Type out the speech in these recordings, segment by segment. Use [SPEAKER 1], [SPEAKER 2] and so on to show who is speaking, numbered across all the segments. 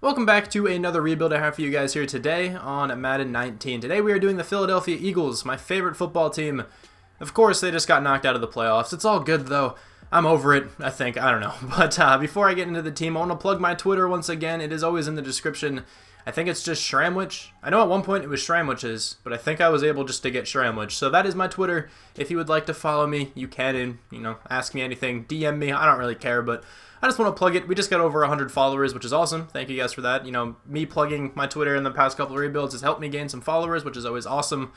[SPEAKER 1] Welcome back to another rebuild I have for you guys here today on Madden 19. Today we are doing the Philadelphia Eagles, my favorite football team. Of course, they just got knocked out of the playoffs. It's all good though. I'm over it, I think. I don't know. But before I get into the team, I want to plug my Twitter once again. It is always in the description. I think it's just Shramwich. I know at one point it was Shramwich's, but I think I was able just to get Shramwich. So that is my Twitter. If you would like to follow me, you can, and, ask me anything. DM me. I don't really care, but I just want to plug it. We just got over 100 followers, which is awesome. Thank you guys for that. Me plugging my Twitter in the past couple of rebuilds has helped me gain some followers, which is always awesome.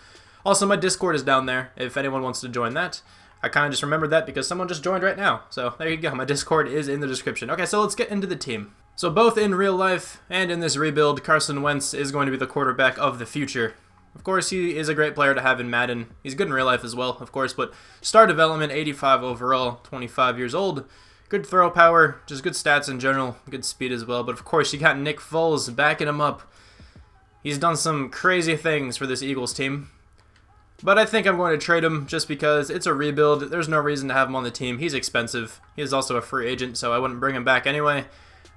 [SPEAKER 1] Also, my Discord is down there if anyone wants to join that. I kind of just remembered that because someone just joined right now. So there you go. My Discord is in the description. Okay, so let's get into the team. So both in real life and in this rebuild, Carson Wentz is going to be the quarterback of the future. Of course, he is a great player to have in Madden. He's good in real life as well, of course, but star development, 85 overall, 25 years old. Good throw power, just good stats in general, good speed as well. But of course, you got Nick Foles backing him up. He's done some crazy things for this Eagles team. But I think I'm going to trade him just because it's a rebuild. There's no reason to have him on the team. He's expensive. He is also a free agent, so I wouldn't bring him back anyway.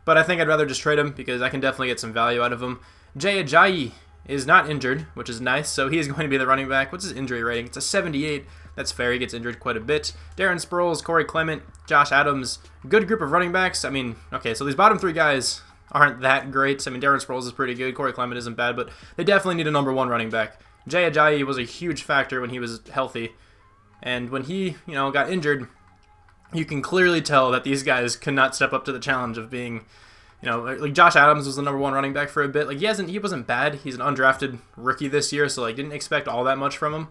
[SPEAKER 1] But I think I'd rather just trade him because I can definitely get some value out of him. Jay Ajayi is not injured, which is nice, so he is going to be the running back. What's his injury rating? It's a 78. That's fair. He gets injured quite a bit. Darren Sproles, Corey Clement, Josh Adams. Good group of running backs. I mean, okay, so these bottom three guys aren't that great. I mean, Darren Sproles is pretty good. Corey Clement isn't bad, but they definitely need a number one running back. Jay Ajayi was a huge factor when he was healthy. And when he, got injured, you can clearly tell that these guys could not step up to the challenge of being, like Josh Adams was the number one running back for a bit. Like he wasn't bad. He's an undrafted rookie this year, so didn't expect all that much from him.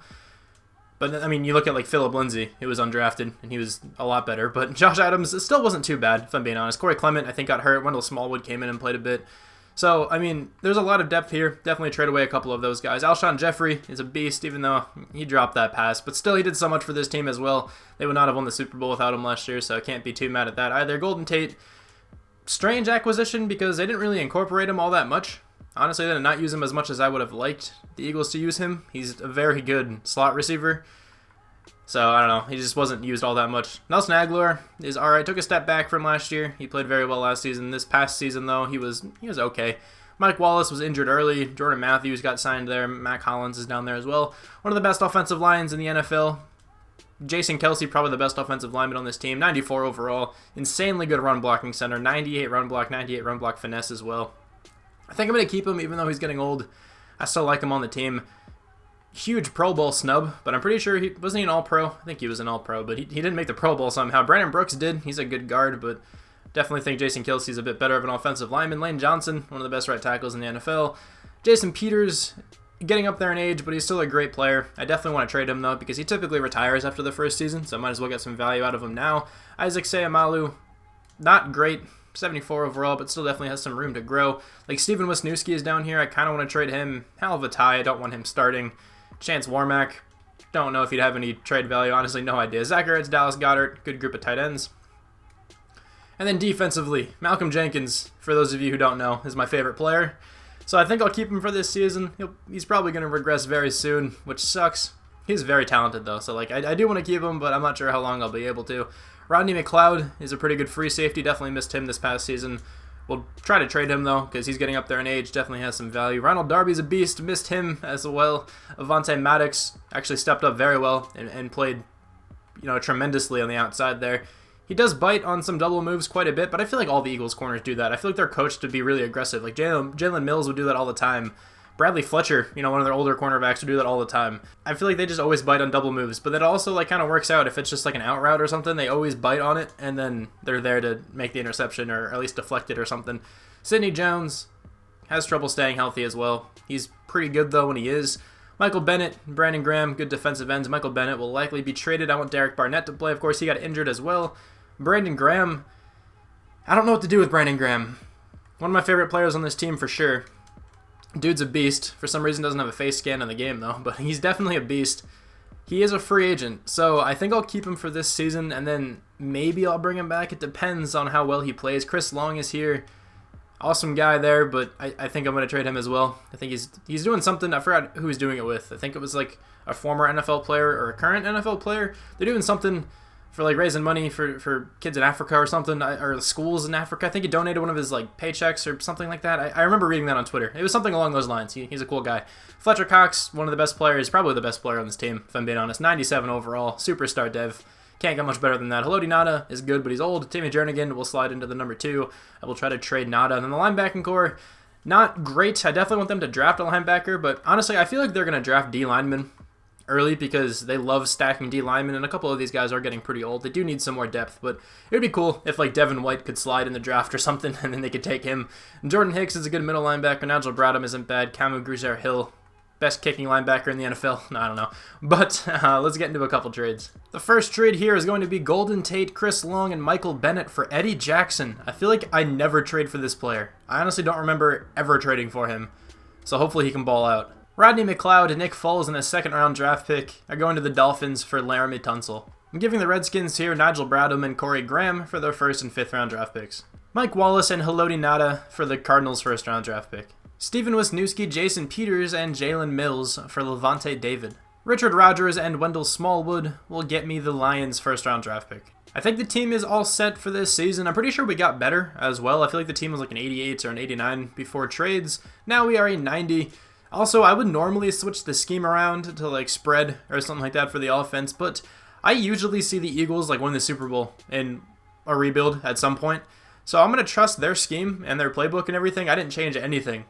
[SPEAKER 1] But I mean, you look at like Phillip Lindsay, who was undrafted, and he was a lot better. But Josh Adams still wasn't too bad, if I'm being honest. Corey Clement, I think, got hurt. Wendell Smallwood came in and played a bit. So, I mean, there's a lot of depth here. Definitely trade away a couple of those guys. Alshon Jeffrey is a beast, even though he dropped that pass. But still, he did so much for this team as well. They would not have won the Super Bowl without him last year, so I can't be too mad at that either. Golden Tate, strange acquisition because they didn't really incorporate him all that much. Honestly, they did not use him as much as I would have liked the Eagles to use him. He's a very good slot receiver. So, I don't know. He just wasn't used all that much. Nelson Aguilar is alright. Took a step back from last year. He played very well last season. This past season, though, he was okay. Mike Wallace was injured early. Jordan Matthews got signed there. Mac Hollins is down there as well. One of the best offensive lines in the NFL. Jason Kelsey, probably the best offensive lineman on this team. 94 overall. Insanely good run blocking center. 98 run block finesse as well. I think I'm going to keep him even though he's getting old. I still like him on the team. Huge Pro Bowl snub, but I'm pretty sure wasn't he an All-Pro? I think he was an All-Pro, but he didn't make the Pro Bowl somehow. Brandon Brooks did. He's a good guard, but definitely think Jason Kelsey's a bit better of an offensive lineman. Lane Johnson, one of the best right tackles in the NFL. Jason Peters, getting up there in age, but he's still a great player. I definitely want to trade him, though, because he typically retires after the first season, so I might as well get some value out of him now. Isaac Seumalo, not great. 74 overall, but still definitely has some room to grow. Like Steven Wisniewski is down here. I kind of want to trade him. Hell of a tie. I don't want him starting. Chance Warmack, don't know if he'd have any trade value. Honestly, no idea. Zach Ertz, Dallas Goedert, good group of tight ends. And then defensively, Malcolm Jenkins, for those of you who don't know, is my favorite player. So I think I'll keep him for this season. He's probably going to regress very soon, which sucks. He's very talented, though. So I do want to keep him, but I'm not sure how long I'll be able to. Rodney McLeod is a pretty good free safety. Definitely missed him this past season. We'll try to trade him, though, because he's getting up there in age. Definitely has some value. Ronald Darby's a beast. Missed him as well. Avonte Maddox actually stepped up very well and played, tremendously on the outside there. He does bite on some double moves quite a bit, but I feel like all the Eagles corners do that. I feel like they're coached to be really aggressive. Like Jalen Mills would do that all the time. Bradley Fletcher, one of their older cornerbacks, would do that all the time. I feel like they just always bite on double moves, but that also kind of works out if it's just like an out route or something. They always bite on it, and then they're there to make the interception or at least deflect it or something. Sidney Jones has trouble staying healthy as well. He's pretty good, though, when he is. Michael Bennett, Brandon Graham, good defensive ends. Michael Bennett will likely be traded. I want Derek Barnett to play. Of course, he got injured as well. Brandon Graham, I don't know what to do with Brandon Graham. One of my favorite players on this team for sure. Dude's a beast. For some reason doesn't have a face scan in the game, though, but he's definitely a beast. He is a free agent, so I think I'll keep him for this season, and then maybe I'll bring him back. It depends on how well he plays. Chris Long is here. Awesome guy there, but I think I'm going to trade him as well. I think he's doing something. I forgot who he's doing it with. I think it was like a former NFL player or a current NFL player. They're doing something for like raising money for kids in Africa or something, or schools in Africa. I think he donated one of his like paychecks or something like that. I remember reading that on Twitter. It was something along those lines. He's a cool guy. Fletcher Cox, one of the best players, probably the best player on this team, if I'm being honest. 97 overall, superstar dev. Can't get much better than that. Haloti Nada is good, but he's old. Timmy Jernigan will slide into the number 2. I will try to trade Nada. And then the linebacking core, not great. I definitely want them to draft a linebacker, but honestly, I feel like they're going to draft D linemen early because they love stacking D linemen, and a couple of these guys are getting pretty old. They do need some more depth, but it would be cool if like Devin White could slide in the draft or something, and then they could take him. And Jordan Hicks is a good middle linebacker. Nigel Bradham isn't bad. Camu Grugier-Hill, best kicking linebacker in the NFL. No, I don't know. But let's get into a couple trades. The first trade here is going to be Golden Tate, Chris Long, and Michael Bennett for Eddie Jackson. I feel like I never trade for this player. I honestly don't remember ever trading for him. So hopefully he can ball out. Rodney McLeod and Nick Foles and a second-round draft pick are going to the Dolphins for Laramie Tunsil. I'm giving the Redskins here Nigel Bradham and Corey Graham for their first and fifth-round draft picks. Mike Wallace and Haloti Nada for the Cardinals' first-round draft pick. Stephen Wisniewski, Jason Peters, and Jalen Mills for Levante David. Richard Rodgers and Wendell Smallwood will get me the Lions' first-round draft pick. I think the team is all set for this season. I'm pretty sure we got better as well. I feel like the team was like an 88 or an 89 before trades. Now we are a 90. Also, I would normally switch the scheme around to like spread or something like that for the offense, but I usually see the Eagles like win the Super Bowl in a rebuild at some point. So I'm going to trust their scheme and their playbook and everything. I didn't change anything.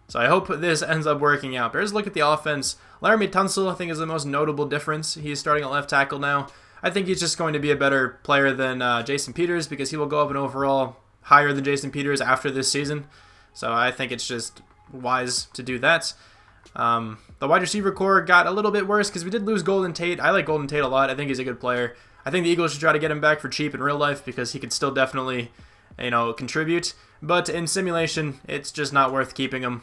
[SPEAKER 1] So I hope this ends up working out. But here's a look at the offense. Laramie Tunsil, I think, is the most notable difference. He's starting at left tackle now. I think he's just going to be a better player than Jason Peters because he will go up in overall higher than Jason Peters after this season. So I think it's just wise to do that. The wide receiver core got a little bit worse because we did lose Golden Tate. I like Golden Tate a lot. I think he's a good player. I think the Eagles should try to get him back for cheap in real life because he could still definitely, contribute. But in simulation, it's just not worth keeping him.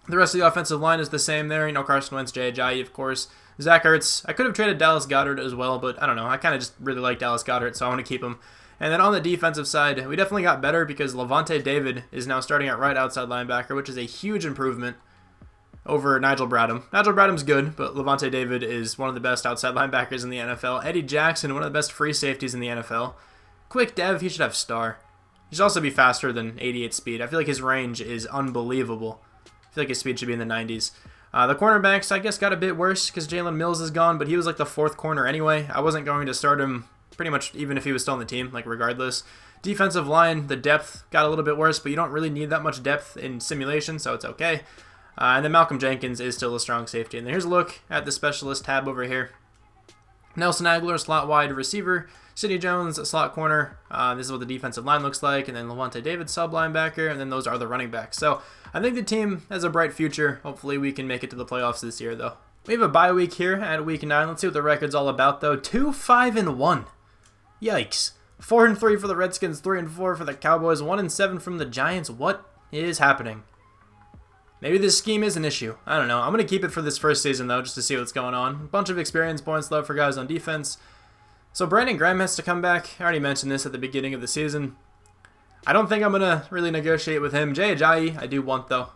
[SPEAKER 1] The rest of the offensive line is the same there. Carson Wentz, Jay Ajayi, of course. Zach Ertz. I could have traded Dallas Goedert as well, but I don't know. I kind of just really like Dallas Goedert, so I want to keep him. And then on the defensive side, we definitely got better because Levante David is now starting at right outside linebacker, which is a huge improvement over Nigel Bradham. Nigel Bradham's good, but Levante David is one of the best outside linebackers in the NFL. Eddie Jackson, one of the best free safeties in the NFL. Quick dev, he should have star. He should also be faster than 88 speed. I feel like his range is unbelievable. I feel like his speed should be in the 90s. The cornerbacks, I guess, got a bit worse because Jalen Mills is gone, but he was like the fourth corner anyway. I wasn't going to start him pretty much even if he was still on the team, like regardless. Defensive line, the depth got a little bit worse, but you don't really need that much depth in simulation, so it's okay. And then Malcolm Jenkins is still a strong safety. And then here's a look at the specialist tab over here. Nelson Aguilar, slot wide receiver. Sidney Jones, slot corner. This is what the defensive line looks like. And then Levante David, sub linebacker. And then those are the running backs. So I think the team has a bright future. Hopefully we can make it to the playoffs this year, though. We have a bye week here at week 9. Let's see what the record's all about, though. 2-5-1. Yikes. 4-3 for the Redskins, 3-4 for the Cowboys, 1-7 from the Giants. What is happening? Maybe this scheme is an issue. I don't know. I'm going to keep it for this first season, though, just to see what's going on. A bunch of experience points, though, for guys on defense. So Brandon Graham has to come back. I already mentioned this at the beginning of the season. I don't think I'm going to really negotiate with him. Jay Ajayi, I do want, though.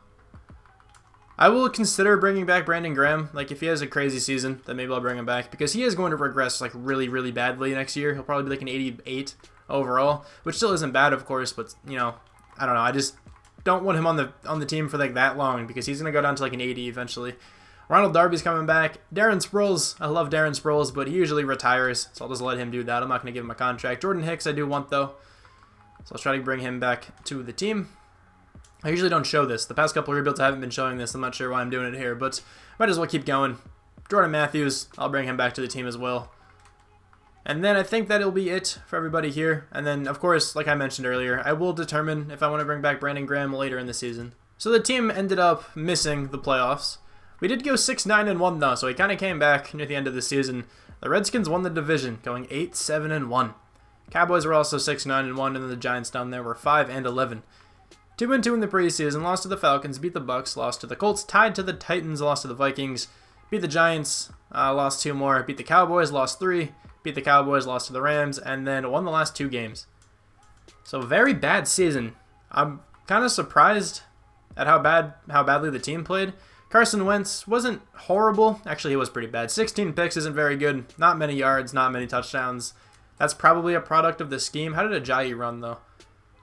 [SPEAKER 1] I will consider bringing back Brandon Graham. Like, if he has a crazy season, then maybe I'll bring him back. Because he is going to regress, like, really, really badly next year. He'll probably be, like, an 88 overall. Which still isn't bad, of course. But, I don't know. I just don't want him on the team for, like, that long. Because he's going to go down to, like, an 80 eventually. Ronald Darby's coming back. Darren Sproles. I love Darren Sproles, but he usually retires. So I'll just let him do that. I'm not going to give him a contract. Jordan Hicks I do want, though. So I'll try to bring him back to the team. I usually don't show this. The past couple of rebuilds I haven't been showing this. I'm not sure why I'm doing it here, but might as well keep going. Jordan Matthews, I'll bring him back to the team as well. And then I think that'll be it for everybody here. And then, of course, like I mentioned earlier, I will determine if I want to bring back Brandon Graham later in the season. So the team ended up missing the playoffs. We did go 6-9-1 though, so he kind of came back near the end of the season. The Redskins won the division, going 8-7-1. Cowboys were also 6-9-1, and then the Giants down there were 5-11. 2-2 in the preseason, lost to the Falcons, beat the Bucks, lost to the Colts, tied to the Titans, lost to the Vikings, beat the Giants, lost 2 more, beat the Cowboys, lost 3, beat the Cowboys, lost to the Rams, and then won the last 2 games. So very bad season. I'm kind kind of surprised at how badly the team played. Carson Wentz wasn't horrible. Actually, he was pretty bad. 16 picks isn't very good. Not many yards, not many touchdowns. That's probably a product of the scheme. How did Ajayi run, though?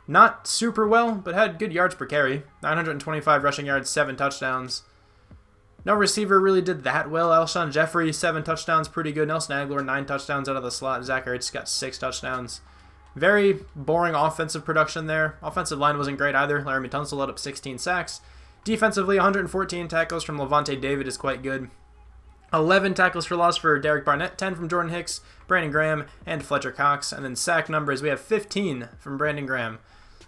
[SPEAKER 1] Not super well, but had good yards per carry. 925 rushing yards, 7 touchdowns. No receiver really did that well. Alshon Jeffrey, 7 touchdowns, pretty good. Nelson Aguilar, 9 touchdowns out of the slot. Zach Ertz got 6 touchdowns. Very boring offensive production there. Offensive line wasn't great either. Laramie Tunsil let up 16 sacks. Defensively, 114 tackles from Levante David is quite good. 11 tackles for loss for Derek Barnett, 10 from Jordan Hicks, Brandon Graham, and Fletcher Cox. And then sack numbers, we have 15 from Brandon Graham.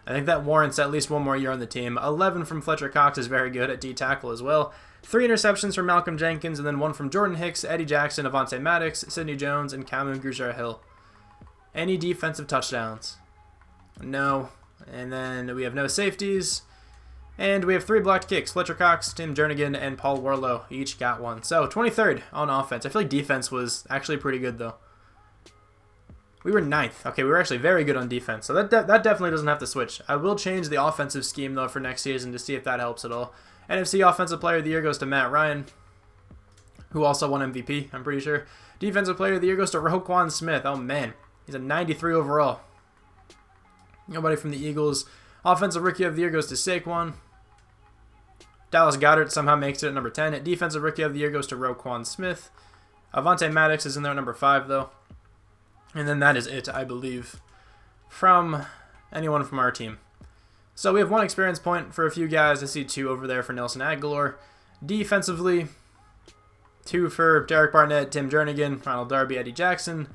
[SPEAKER 1] I think that warrants at least one more year on the team. 11 from Fletcher Cox is very good at D-tackle as well. 3 interceptions from Malcolm Jenkins, and then 1 from Jordan Hicks, Eddie Jackson, Avonte Maddox, Sidney Jones, and Cameron Grugier-Hill. Any defensive touchdowns? No. And then we have no safeties. And we have 3 blocked kicks. Fletcher Cox, Tim Jernigan, and Paul Warlow each got 1. So 23rd on offense. I feel like defense was actually pretty good, though. We were 9th. Okay, we were actually very good on defense. So that definitely doesn't have to switch. I will change the offensive scheme, though, for next season to see if that helps at all. NFC Offensive Player of the Year goes to Matt Ryan, who also won MVP, I'm pretty sure. Defensive Player of the Year goes to Roquan Smith. Oh, man. He's a 93 overall. Nobody from the Eagles. Offensive Rookie of the Year goes to Saquon. Dallas Goedert somehow makes it at number 10. Defensive Rookie of the Year goes to Roquan Smith. Avonte Maddox is in there at number 5, though. And then that is it, I believe, from anyone from our team. So we have 1 experience point for a few guys. I see 2 over there for Nelson Aguilar. Defensively, 2 for Derek Barnett, Tim Jernigan, Ronald Darby, Eddie Jackson,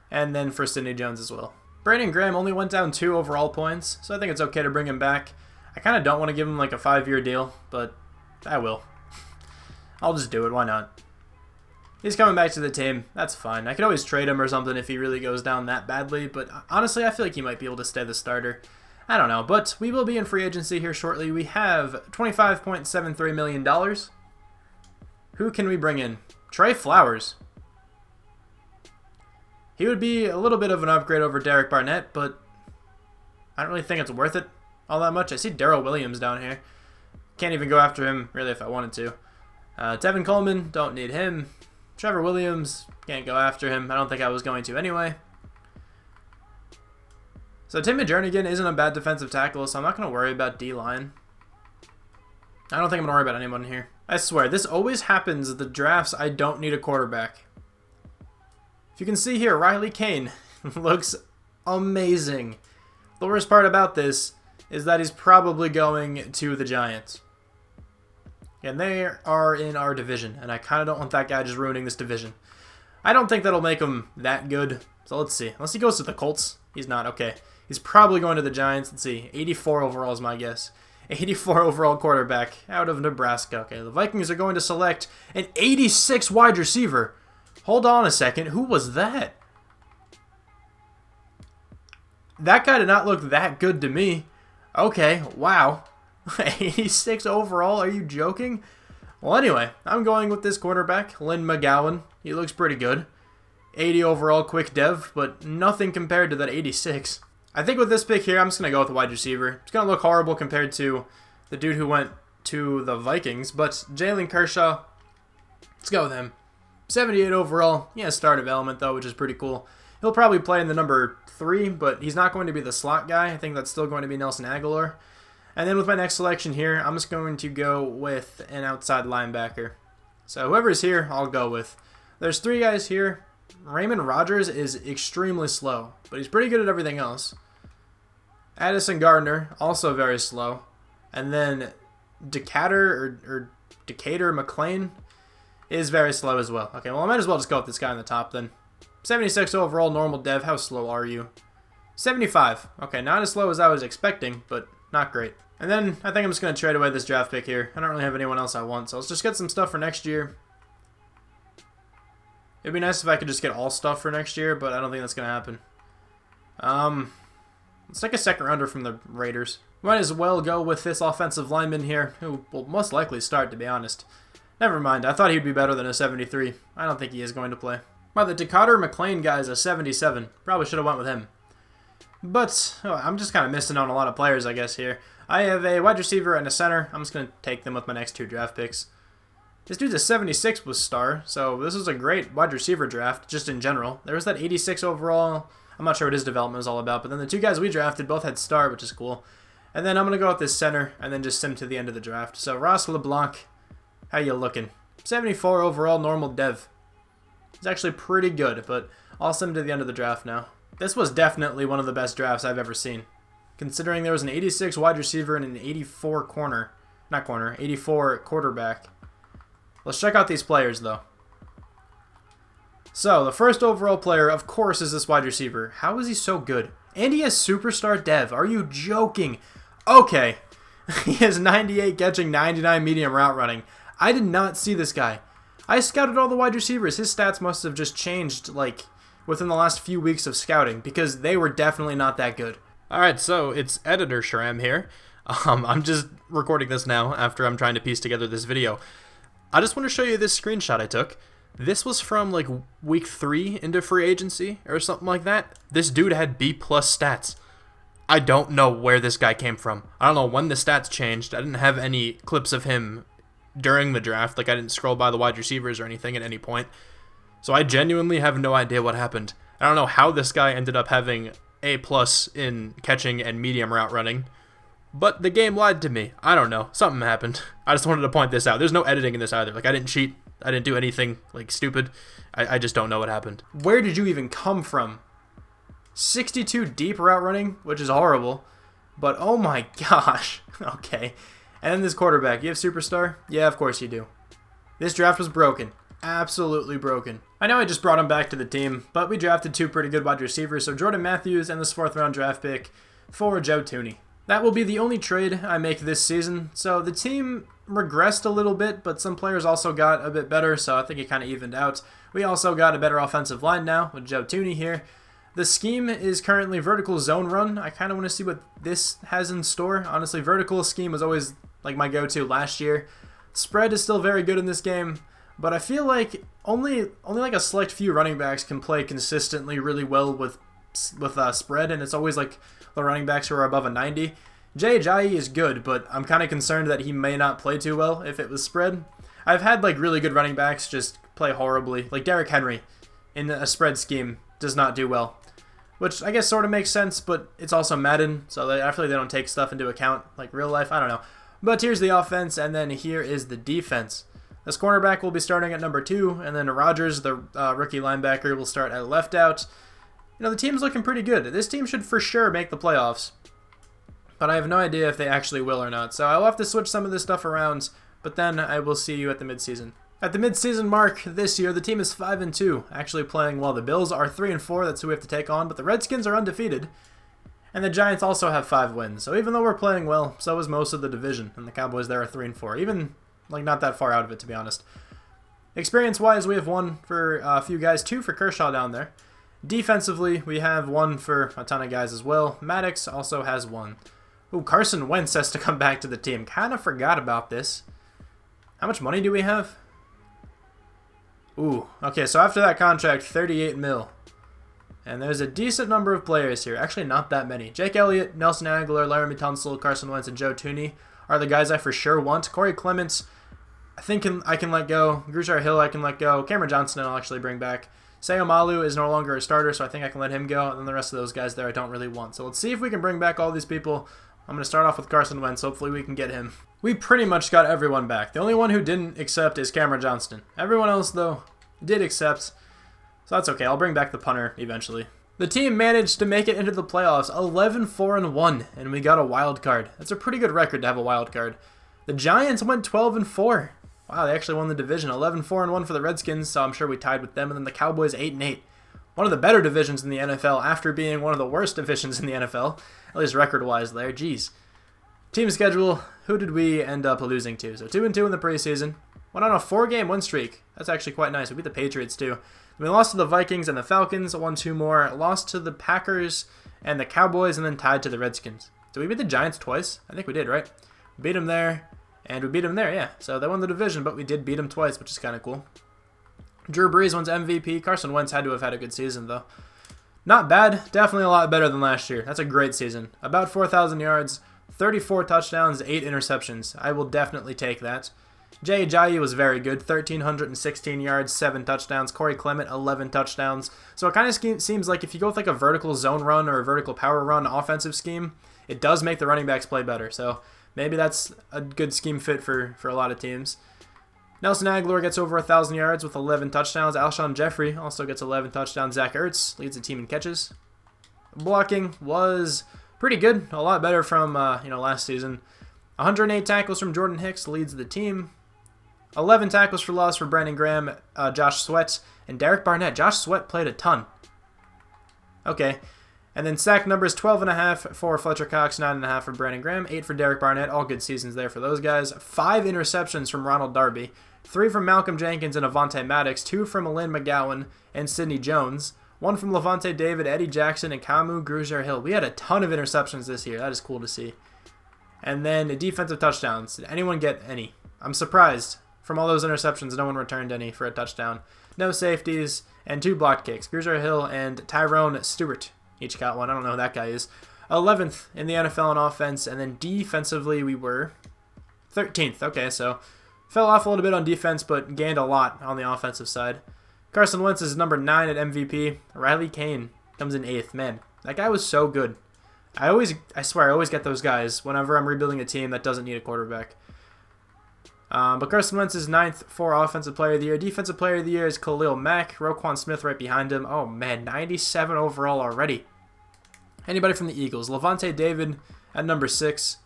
[SPEAKER 1] and then for Sidney Jones as well. Brandon Graham only went down 2 overall points, so I think it's okay to bring him back. I kind of don't want to give him like a 5-year deal, but I will. I'll just do it. Why not? He's coming back to the team. That's fine. I could always trade him or something if he really goes down that badly, but honestly, I feel like he might be able to stay the starter. I don't know, but we will be in free agency here shortly. We have $25.73 million. Who can we bring in? Trey Flowers. He would be a little bit of an upgrade over Derek Barnett, but I don't really think it's worth it all that much. I see Darrell Williams down here. Can't even go after him, really, if I wanted to. Tevin Coleman, don't need him. Trevor Williams, can't go after him. I don't think I was going to anyway. So Tim Jernigan isn't a bad defensive tackle, so I'm not going to worry about D-line. I don't think I'm going to worry about anyone here. I swear, this always happens at the drafts. I don't need a quarterback. If you can see here, Riley Kane looks amazing. The worst part about this is that he's probably going to the Giants. And they are in our division, and I kind of don't want that guy just ruining this division. I don't think that'll make him that good, so let's see. Unless he goes to the Colts. He's not. Okay. He's probably going to the Giants. Let's see. 84 overall is my guess. 84 overall quarterback out of Nebraska. Okay, the Vikings are going to select an 86 wide receiver. Hold on a second. Who was that? That guy did not look that good to me. Okay, wow. 86 overall? Are you joking? Well, anyway, I'm going with this quarterback, Lynn McGowan. He looks pretty good. 80 overall quick dev, but nothing compared to that 86. I think with this pick here, I'm just going to go with a wide receiver. It's going to look horrible compared to the dude who went to the Vikings, but Jalen Kershaw, let's go with him. 78 overall. He has startup element, though, which is pretty cool. He'll probably play in the number 3, but he's not going to be the slot guy. I think that's still going to be Nelson Aguilar. And then with my next selection here, I'm just going to go with an outside linebacker. So whoever's here, I'll go with. There's 3 guys here. Raymond Rogers is extremely slow, but he's pretty good at everything else. Addison Gardner, also very slow. And then Decatur McLean is very slow as well. Okay, well, I might as well just go with this guy on the top then. 76 overall, normal dev. How slow are you? 75. Okay, not as slow as I was expecting, but not great. And then I think I'm just going to trade away this draft pick here. I don't really have anyone else I want, so let's just get some stuff for next year. It'd be nice if I could just get all stuff for next year, but I don't think that's going to happen. Let's take a second rounder from the Raiders. Might as well go with this offensive lineman here, who will most likely start, to be honest. Never mind, I thought he'd be better than a 73. I don't think he is going to play. Wow, the Decatur McLean guy is a 77. Probably should have went with him. But I'm just kind of missing on a lot of players, I guess, here. I have a wide receiver and a center. I'm just going to take them with my next 2 draft picks. This dude's a 76 with star, so this is a great wide receiver draft, just in general. There was that 86 overall. I'm not sure what his development was all about, but then the 2 guys we drafted both had star, which is cool. And then I'm going to go with this center, and then just sim to the end of the draft. So Ross LeBlanc, how you looking? 74 overall, normal dev. It's actually pretty good, but I'll sim to the end of the draft now. This was definitely one of the best drafts I've ever seen, considering there was an 86 wide receiver and an 84 84 quarterback. Let's check out these players, though. So, the first overall player, of course, is this wide receiver. How is he so good? And he has superstar dev. Are you joking? Okay. He has 98 catching, 99 medium route running. I did not see this guy. I scouted all the wide receivers. His stats must have just changed, like, within the last few weeks of scouting, because they were definitely not that good. Alright, so it's Editor Shram here. I'm just recording this now after I'm trying to piece together this video. I just want to show you this screenshot I took. This was from like week 3 into free agency or something like that. This dude had B+ stats. I don't know where this guy came from. I don't know when the stats changed. I didn't have any clips of him during the draft. Like I didn't scroll by the wide receivers or anything at any point. So I genuinely have no idea what happened. I don't know how this guy ended up having A+ in catching and medium route running. But the game lied to me. I don't know. Something happened. I just wanted to point this out. There's no editing in this either. Like, I didn't cheat. I didn't do anything, like, stupid. I just don't know what happened. Where did you even come from? 62 deep route running, which is horrible. But, oh my gosh. Okay. And then this quarterback. You have superstar? Yeah, of course you do. This draft was broken. Absolutely broken. I know I just brought him back to the team, but we drafted 2 pretty good wide receivers. So, Jordan Matthews and this 4th round draft pick for Joe Thuney. That will be the only trade I make this season. So the team regressed a little bit, but some players also got a bit better, so I think it kind of evened out. We also got a better offensive line now with Joe Thuney here. The scheme is currently vertical zone run. I kind of want to see what this has in store. Honestly, vertical scheme was always like my go-to last year. Spread is still very good in this game, but I feel like only like a select few running backs can play consistently really well with spread, and it's always like the running backs who are above a 90. Jay Ajayi is good, but I'm kind of concerned that he may not play too well if it was spread. I've had like really good running backs just play horribly. Like Derrick Henry in a spread scheme does not do well, which I guess sort of makes sense, but it's also Madden, so I feel like they don't take stuff into account like real life. I don't know. But here's the offense, and then here is the defense. This cornerback will be starting at number 2, and then Rodgers, the rookie linebacker, will start at left out. You know, the team's looking pretty good. This team should for sure make the playoffs, but I have no idea if they actually will or not. So I'll have to switch some of this stuff around, but then I will see you at the midseason. At the midseason mark this year, the team is 5-2, actually playing well. The Bills are 3-4, that's who we have to take on, but the Redskins are undefeated, and the Giants also have 5 wins. So even though we're playing well, so is most of the division, and the Cowboys there are 3-4, even like not that far out of it, to be honest. Experience-wise, we have 1 for a few guys, 2 for Kershaw down there. Defensively, we have 1 for a ton of guys as well. Maddox also has 1. Ooh, Carson Wentz has to come back to the team. Kind of forgot about this. How much money do we have? Ooh, okay, so after that contract, 38 mil. And there's a decent number of players here. Actually, not that many. Jake Elliott, Nelson Aguilar, Laramie Tunsil, Carson Wentz, and Joe Thuney are the guys I for sure want. Corey Clements, I think I can let go. Grushar Hill, I can let go. Cameron Johnston, I'll actually bring back. Seomalu is no longer a starter, so I think I can let him go. And then the rest of those guys there I don't really want. So let's see if we can bring back all these people. I'm going to start off with Carson Wentz. Hopefully we can get him. We pretty much got everyone back. The only one who didn't accept is Cameron Johnston. Everyone else, though, did accept. So that's okay. I'll bring back the punter eventually. The team managed to make it into the playoffs 11-4-1, and we got a wild card. That's a pretty good record to have a wild card. The Giants went 12-4. Wow, they actually won the division. 11-4-1 for the Redskins, so I'm sure we tied with them. And then the Cowboys 8-8. One of the better divisions in the NFL after being one of the worst divisions in the NFL, at least record-wise there. Jeez. Team schedule, who did we end up losing to? So 2-2 in the preseason. Went on a 4-game win streak. That's actually quite nice. We beat the Patriots too. We lost to the Vikings and the Falcons, won 2 more. Lost to the Packers and the Cowboys, and then tied to the Redskins. So we beat the Giants twice. I think we did, right? We beat them there. And we beat them there, yeah. So they won the division, but we did beat them twice, which is kind of cool. Drew Brees wins MVP. Carson Wentz had to have had a good season, though. Not bad. Definitely a lot better than last year. That's a great season. About 4,000 yards, 34 touchdowns, 8 interceptions. I will definitely take that. Jay Ajayi was very good. 1,316 yards, 7 touchdowns. Corey Clement, 11 touchdowns. So it kind of seems like if you go with like a vertical zone run or a vertical power run offensive scheme, it does make the running backs play better. So maybe that's a good scheme fit for a lot of teams. Nelson Aguilar gets over 1,000 yards with 11 touchdowns. Alshon Jeffrey also gets 11 touchdowns. Zach Ertz leads the team in catches. Blocking was pretty good. A lot better from last season. 108 tackles from Jordan Hicks leads the team. 11 tackles for loss for Brandon Graham, Josh Sweat, and Derek Barnett. Josh Sweat played a ton. Okay. And then sack numbers 12.5 for Fletcher Cox, 9.5 for Brandon Graham, 8 for Derek Barnett. All good seasons there for those guys. 5 interceptions from Ronald Darby. 3 from Malcolm Jenkins and Avonte Maddox. 2 from Lynn McGowan and Sidney Jones. 1 from Levante David, Eddie Jackson, and Kamu Grugier-Hill. We had a ton of interceptions this year. That is cool to see. And then defensive touchdowns. Did anyone get any? I'm surprised. From all those interceptions, no one returned any for a touchdown. No safeties, and 2 blocked kicks. Grugier-Hill and Tyrone Stewart each got one. I don't know who that guy is. 11th in the NFL in offense, and then defensively we were 13th. Okay, so fell off a little bit on defense, but gained a lot on the offensive side. Carson Wentz is number 9 at MVP. Riley Kane comes in 8th. Man, that guy was so good. I swear, I always get those guys whenever I'm rebuilding a team that doesn't need a quarterback. But Carson Wentz is 9th for Offensive Player of the Year. Defensive Player of the Year is Khalil Mack. Roquan Smith right behind him. Oh, man, 97 overall already. Anybody from the Eagles? Levante David at number 6.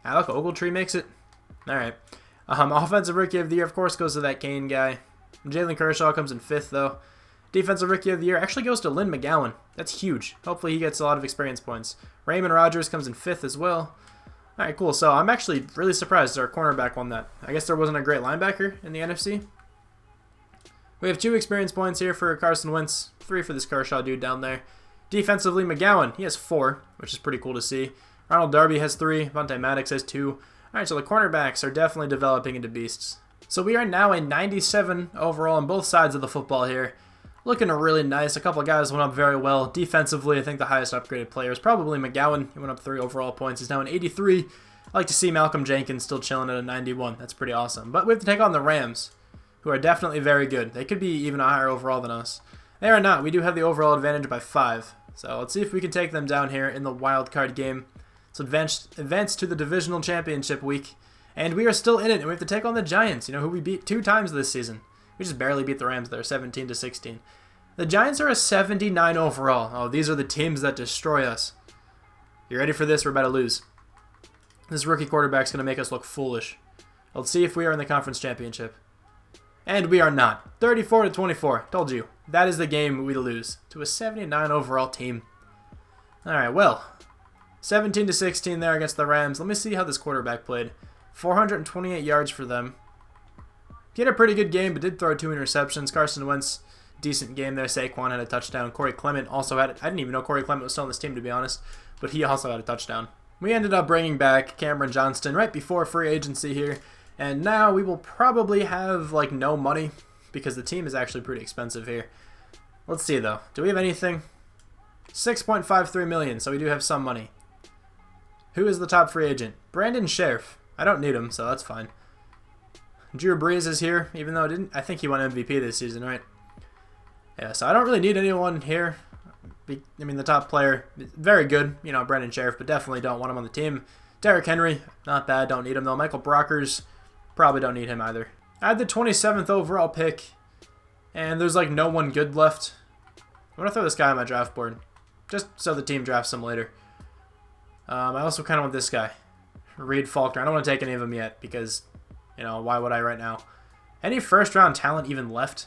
[SPEAKER 1] Alec Ogletree makes it. All right. Offensive Rookie of the Year, of course, goes to that Kane guy. Jalen Kershaw comes in 5th, though. Defensive Rookie of the Year actually goes to Lynn McGowan. That's huge. Hopefully he gets a lot of experience points. Raymond Rodgers comes in 5th as well. All right, cool. So I'm actually really surprised our cornerback won that. I guess there wasn't a great linebacker in the NFC. We have 2 experience points here for Carson Wentz, 3 for this Kershaw dude down there. Defensively, McGowan, he has 4, which is pretty cool to see. Ronald Darby has 3. Vontae Maddox has 2. All right, so the cornerbacks are definitely developing into beasts. So we are now a 97 overall on both sides of the football here. Looking really nice. A couple of guys went up very well. Defensively, I think the highest upgraded player is probably McGowan. He went up 3 overall points. He's now an 83. I like to see Malcolm Jenkins still chilling at a 91. That's pretty awesome. But we have to take on the Rams, who are definitely very good. They could be even a higher overall than us. They are not. We do have the overall advantage by 5. So let's see if we can take them down here in the wild card game. So advance to the divisional championship week. And we are still in it, and we have to take on the Giants, who we beat 2 times this season. We just barely beat the Rams there, 17-16. The Giants are a 79 overall. Oh, these are the teams that destroy us. You ready for this? We're about to lose. This rookie quarterback's going to make us look foolish. Let's see if we are in the conference championship. And we are not. 34-24. Told you. That is the game we lose to a 79 overall team. All right, well, 17-16 there against the Rams. Let me see how this quarterback played. 428 yards for them. He had a pretty good game, but did throw 2 interceptions. Carson Wentz, decent game there. Saquon had a touchdown. Corey Clement also had it. I didn't even know Corey Clement was still on this team, to be honest, but he also had a touchdown. We ended up bringing back Cameron Johnston right before free agency here, and now we will probably have, no money because the team is actually pretty expensive here. Let's see, though. Do we have anything? $6.53 million, so we do have some money. Who is the top free agent? Brandon Sheriff. I don't need him, so that's fine. Drew Brees is here, even though I think he won MVP this season, right? Yeah, so I don't really need anyone here. I mean, the top player, very good, Brandon Sheriff, but definitely don't want him on the team. Derrick Henry, not bad, don't need him though. Michael Brockers, probably don't need him either. I had the 27th overall pick, and there's no one good left. I'm going to throw this guy on my draft board, just so the team drafts him later. I also kind of want this guy, Reed Faulkner. I don't want to take any of them yet because, why would I right now? Any first-round talent even left?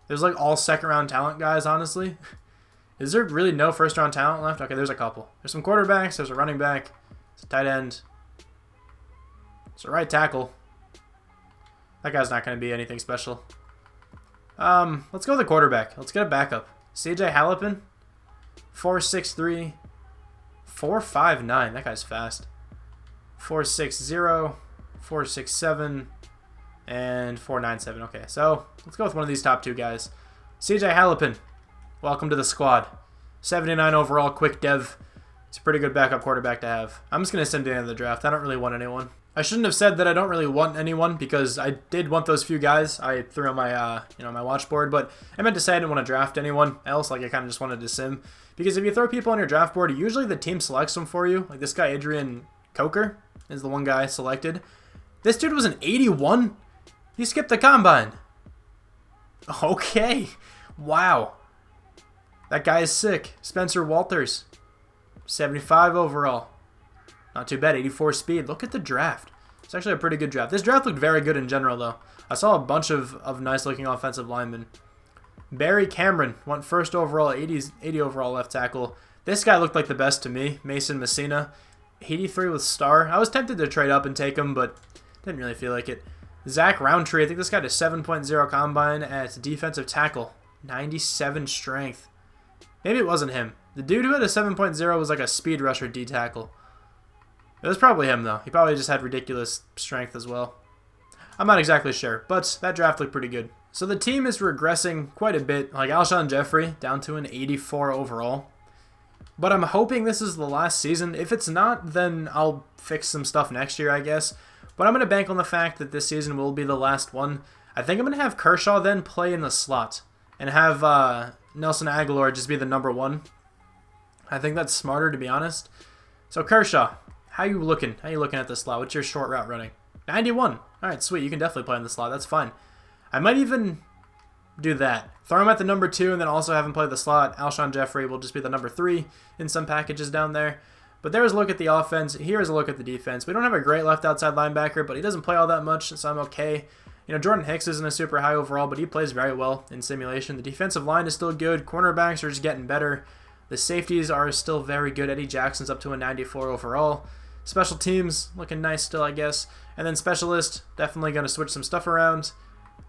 [SPEAKER 1] There's all second-round talent guys, honestly. Is there really no first-round talent left? Okay, there's a couple. There's some quarterbacks. There's a running back. There's a tight end. There's a right tackle. That guy's not going to be anything special. Let's go with the quarterback. Let's get a backup. CJ Hallepin. 4'6'3". 4'5'9". That guy's fast. 4'6'0". 4'6'7". And 4'9'7". Okay, so let's go with one of these top 2 guys. CJ Hallepin. welcome to the squad. 79 overall, quick dev. It's a pretty good backup quarterback to have. I'm just going to send him to the end of the draft. I don't really want anyone. I shouldn't have said that I don't really want anyone because I did want those few guys I threw on my my watch board, but I meant to say I didn't want to draft anyone else. Like I kind of just wanted to sim, because if you throw people on your draft board, usually the team selects them for you. Like this guy Adrian Coker is the one guy selected. This dude was an 81. He skipped the combine. Okay, wow, that guy is sick. Spencer Walters, 75 overall. Not too bad, 84 speed. Look at the draft. It's actually a pretty good draft. This draft looked very good in general, though. I saw a bunch of nice-looking offensive linemen. Barry Cameron went first overall, 80 overall left tackle. This guy looked like the best to me. Mason Messina, 83 with star. I was tempted to trade up and take him, but didn't really feel like it. Zach Roundtree, I think this guy had a 7.0 combine at defensive tackle. 97 strength. Maybe it wasn't him. The dude who had a 7.0 was like a speed rusher D tackle. It was probably him, though. He probably just had ridiculous strength as well. I'm not exactly sure, but that draft looked pretty good. So the team is regressing quite a bit. Like Alshon Jeffrey, down to an 84 overall. But I'm hoping this is the last season. If it's not, then I'll fix some stuff next year, I guess. But I'm going to bank on the fact that this season will be the last one. I think I'm going to have Kershaw then play in the slot. And have Nelson Aguilar just be the number one. I think that's smarter, to be honest. So Kershaw. How you looking? How you looking at the slot? What's your short route running? 91. All right, sweet. You can definitely play in the slot. That's fine. I might even do that. Throw him at the number 2 and then also have him play the slot. Alshon Jeffrey will just be the number 3 in some packages down there. But there's a look at the offense. Here's a look at the defense. We don't have a great left outside linebacker, but he doesn't play all that much, so I'm okay. You know, Jordan Hicks isn't a super high overall, but he plays very well in simulation. The defensive line is still good. Cornerbacks are just getting better. The safeties are still very good. Eddie Jackson's up to a 94 overall. Special teams, looking nice still, I guess. And then specialist, definitely going to switch some stuff around.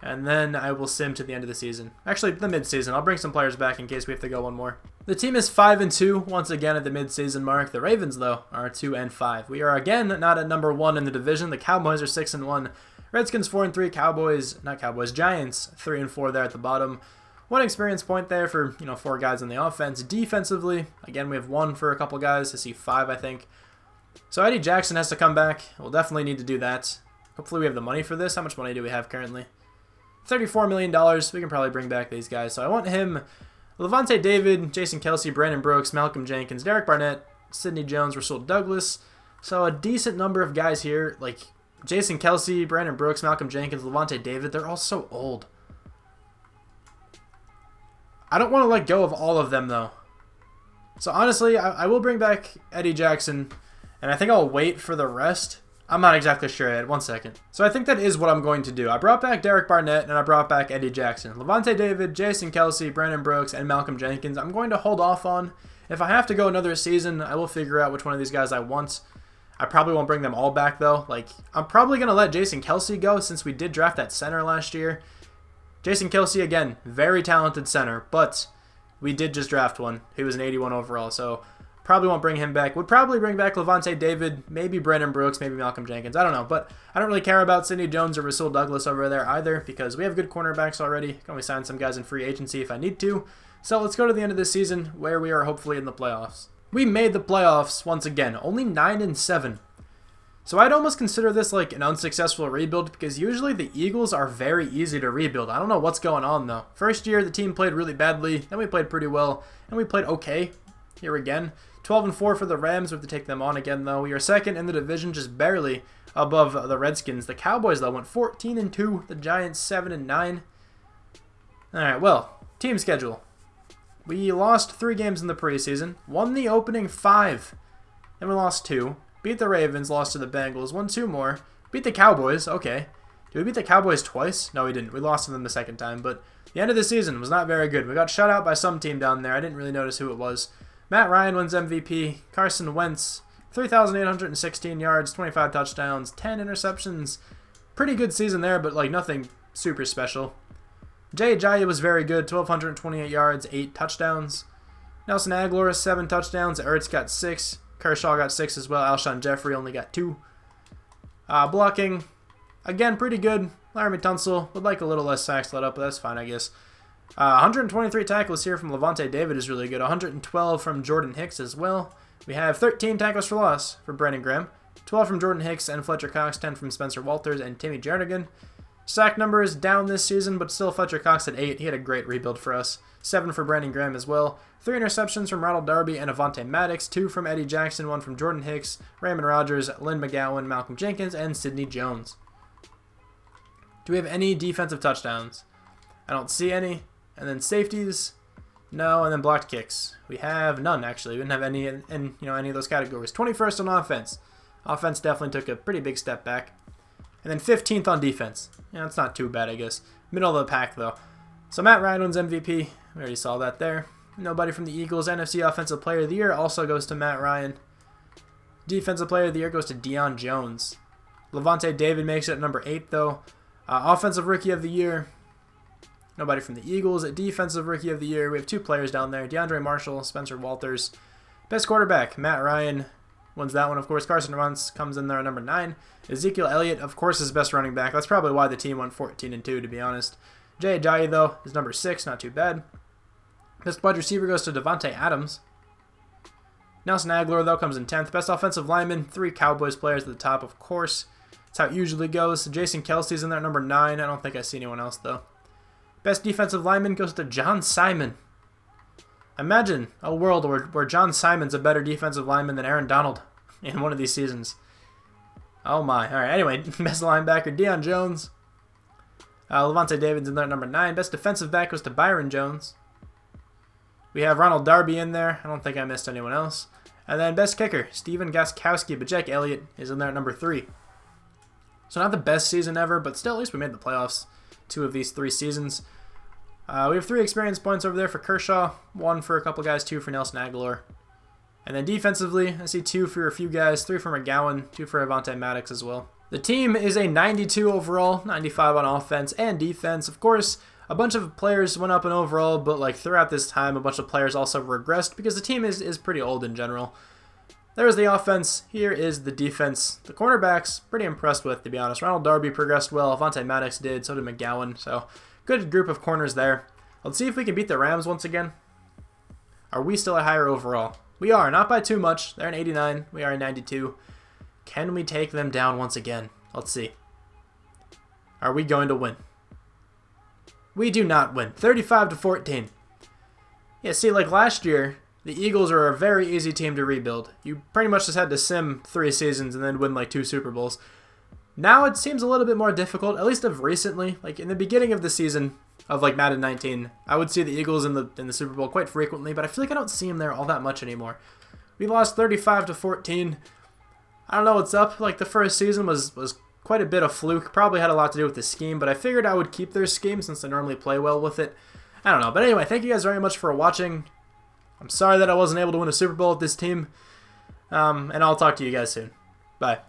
[SPEAKER 1] And then I will sim to the end of the season. Actually, the mid-season. I'll bring some players back in case we have to go one more. The team is 5-2 once again at the mid-season mark. The Ravens, though, are 2-5. We are, again, not at number 1 in the division. The Cowboys are 6-1. Redskins 4-3. Giants 3-4 there at the bottom. One experience point there for, 4 guys on the offense. Defensively, again, we have 1 for a couple guys. I see 5, I think. So Eddie Jackson has to come back. We'll definitely need to do that. Hopefully we have the money for this. How much money do we have currently? $34 million. We can probably bring back these guys. So I want him, Levante David, Jason Kelsey, Brandon Brooks, Malcolm Jenkins, Derek Barnett, Sidney Jones, Rasul Douglas. So a decent number of guys here. Like Jason Kelsey, Brandon Brooks, Malcolm Jenkins, Levante David. They're all so old. I don't want to let go of all of them, though. So honestly, I will bring back Eddie Jackson. And I think I'll wait for the rest. I'm not exactly sure yet. 1 second. So I think that is what I'm going to do. I brought back Derek Barnett and I brought back Eddie Jackson. Levante David, Jason Kelsey, Brandon Brooks, and Malcolm Jenkins I'm going to hold off on. If I have to go another season, I will figure out which one of these guys I want. I probably won't bring them all back, though. Like, I'm probably going to let Jason Kelsey go since we did draft that center last year. Jason Kelsey, again, very talented center, but we did just draft one. He was an 81 overall, so probably won't bring him back. Would probably bring back Levante David, maybe Brandon Brooks, maybe Malcolm Jenkins. I don't know, but I don't really care about Sidney Jones or Rasul Douglas over there either because we have good cornerbacks already. Can always sign some guys in free agency if I need to. So let's go to the end of this season where we are hopefully in the playoffs. We made the playoffs once again, only 9-7. So I'd almost consider this like an unsuccessful rebuild because usually the Eagles are very easy to rebuild. I don't know what's going on though. First year the team played really badly, then we played pretty well, and we played okay here again. 12-4 for the Rams. We have to take them on again, though. We are second in the division, just barely above the Redskins. The Cowboys, though, went 14-2. The Giants, 7-9. All right, well, team schedule. We lost 3 games in the preseason. Won the opening 5. Then we lost 2. Beat the Ravens, lost to the Bengals. Won 2 more. Beat the Cowboys. Okay. Did we beat the Cowboys twice? No, we didn't. We lost to them the second time, but the end of the season was not very good. We got shut out by some team down there. I didn't really notice who it was. Matt Ryan wins MVP. Carson Wentz, 3,816 yards, 25 touchdowns, 10 interceptions. Pretty good season there, but like nothing super special. Jay Ajayi was very good, 1,228 yards, 8 touchdowns. Nelson Aguilar, 7 touchdowns. Ertz got 6. Kershaw got 6 as well. Alshon Jeffrey only got 2. Blocking, again, pretty good. Laramie Tunsil would like a little less sacks let up, but that's fine, I guess. 123 tackles here from Levante David is really good. 112 from Jordan Hicks as well. We have 13 tackles for loss for Brandon Graham. 12 from Jordan Hicks and Fletcher Cox, 10 from Spencer Walters and Timmy Jernigan. Sack number is down this season, but still Fletcher Cox at 8. He had a great rebuild for us. 7 for Brandon Graham as well. 3 interceptions from Ronald Darby and Avonte Maddox. 2 from Eddie Jackson, 1 from Jordan Hicks, Raymond Rogers, Lynn McGowan, Malcolm Jenkins, and Sidney Jones. Do we have any defensive touchdowns? I don't see any. And then safeties, no. And then blocked kicks, we have none actually. We didn't have any in any of those categories. 21st on offense. Offense definitely took a pretty big step back. And then 15th on defense. Yeah, that's not too bad, I guess. Middle of the pack, though. So Matt Ryan wins MVP. We already saw that there. Nobody from the Eagles. NFC Offensive Player of the Year also goes to Matt Ryan. Defensive Player of the Year goes to Deion Jones. Levante David makes it at number 8, though. Offensive Rookie of the Year. Nobody from the Eagles. Defensive Rookie of the Year. We have 2 players down there. DeAndre Marshall, Spencer Walters. Best quarterback, Matt Ryan. Wins that one, of course. Carson Wentz comes in there at number 9. Ezekiel Elliott, of course, is best running back. That's probably why the team went 14-2, to be honest. Jay Ajayi, though, is number 6. Not too bad. Best wide receiver goes to Devontae Adams. Nelson Aguilar, though, comes in 10th. Best offensive lineman, 3 Cowboys players at the top, of course. That's how it usually goes. Jason Kelsey's in there at number 9. I don't think I see anyone else, though. Best defensive lineman goes to John Simon. Imagine a world where John Simon's a better defensive lineman than Aaron Donald in one of these seasons. Oh my. Alright, anyway, best linebacker, Deion Jones. Levante David's in there at number 9. Best defensive back goes to Byron Jones. We have Ronald Darby in there. I don't think I missed anyone else. And then best kicker, Steven Gostkowski, but Jake Elliott is in there at number 3. So not the best season ever, but still at least we made the playoffs 2 of these 3 seasons. We have 3 experience points over there for Kershaw, 1 for a couple guys, 2 for Nelson Aguilar. And then defensively, I see 2 for a few guys, 3 for McGowan, 2 for Avonte Maddox as well. The team is a 92 overall, 95 on offense and defense. Of course, a bunch of players went up in overall, but like throughout this time, a bunch of players also regressed because the team is pretty old in general. There's the offense. Here is the defense. The cornerbacks, pretty impressed with, to be honest. Ronald Darby progressed well. Avonte Maddox did. So did McGowan. So good group of corners there. Let's see if we can beat the Rams once again. Are we still a higher overall? We are. Not by too much. They're an 89. We are a 92. Can we take them down once again? Let's see. Are we going to win? We do not win. 35-14. Yeah, see, like last year, the Eagles are a very easy team to rebuild. You pretty much just had to sim 3 seasons and then win like 2 Super Bowls. Now it seems a little bit more difficult, at least of recently. Like in the beginning of the season of like Madden 19, I would see the Eagles in the Super Bowl quite frequently, but I feel like I don't see them there all that much anymore. We lost 35-14. I don't know what's up. Like the first season was quite a bit of fluke. Probably had a lot to do with the scheme, but I figured I would keep their scheme since they normally play well with it. I don't know. But anyway, thank you guys very much for watching. I'm sorry that I wasn't able to win a Super Bowl with this team. And I'll talk to you guys soon. Bye.